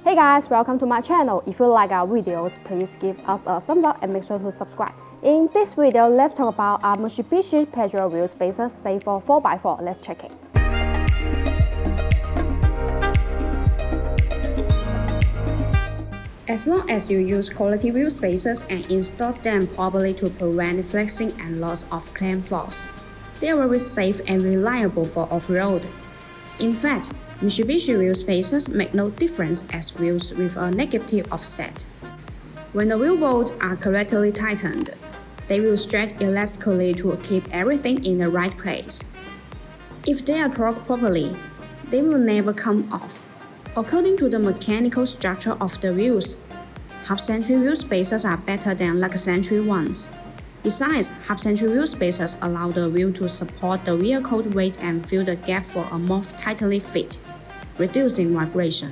Hey guys, welcome to my channel. If you like our videos, please give us a thumbs up and make sure to subscribe. In this video, let's talk about our Mitsubishi Pajero wheel spacers safe for 4x4. Let's check it. As long as you use quality wheel spacers and install them properly to prevent flexing and loss of clamp force, they are very safe and reliable for off-road. In fact, Mitsubishi wheel spacers make no difference as wheels with a negative offset. When the wheel bolts are correctly tightened, they will stretch elastically to keep everything in the right place. If they are torqued properly, they will never come off. According to the mechanical structure of the wheels, half-century wheel spacers are better than lug-century ones. Besides, half-century wheel spacers allow the wheel to support the vehicle's weight and fill the gap for a more tightly fit, reducing vibration.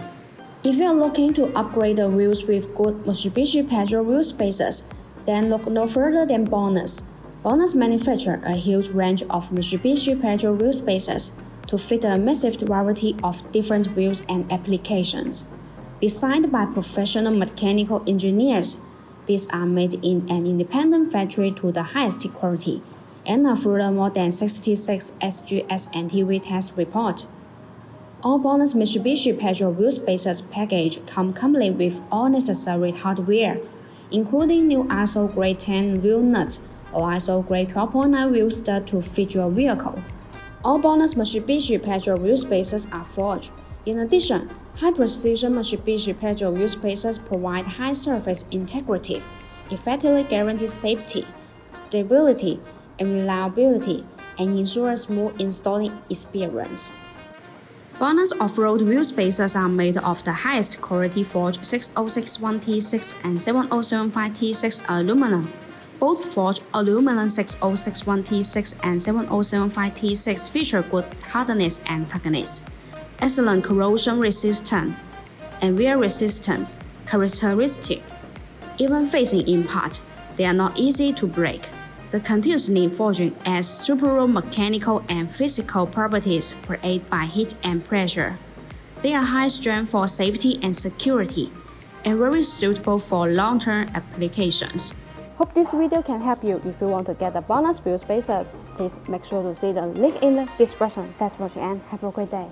If you are looking to upgrade the wheels with good Mitsubishi Pajero wheel spacers, then look no further than BONOSS. BONOSS manufactures a huge range of Mitsubishi Pajero wheel spacers to fit a massive variety of different wheels and applications. Designed by professional mechanical engineers, these are made in an independent factory to the highest quality and are through the more than 66 SGS NTV test report. All BONOSS Mitsubishi Pajero wheel spacers package come complete with all necessary hardware, including new ISO grade 10 wheel nuts or ISO grade 12.9 wheel stud to fit your vehicle. All BONOSS Mitsubishi Pajero wheel spacers are forged. In addition, high-precision Mitsubishi Pajero wheel spacers provide high surface integrity, effectively guarantee safety, stability, and reliability, and ensure a smooth installing experience. BONOSS off-road wheel spacers are made of the highest quality forged 6061T6 and 7075T6 aluminum. Both forged aluminum 6061T6 and 7075T6 feature good hardness and toughness, excellent corrosion resistance, and wear resistance characteristics. Even facing in part, they are not easy to break. The continuously forging adds superior mechanical and physical properties created by heat and pressure. They are high strength for safety and security, and very suitable for long-term applications. Hope this video can help you. If you want to get the BONOSS wheel spacers, please make sure to see the link in the description. Thanks for watching and have a great day.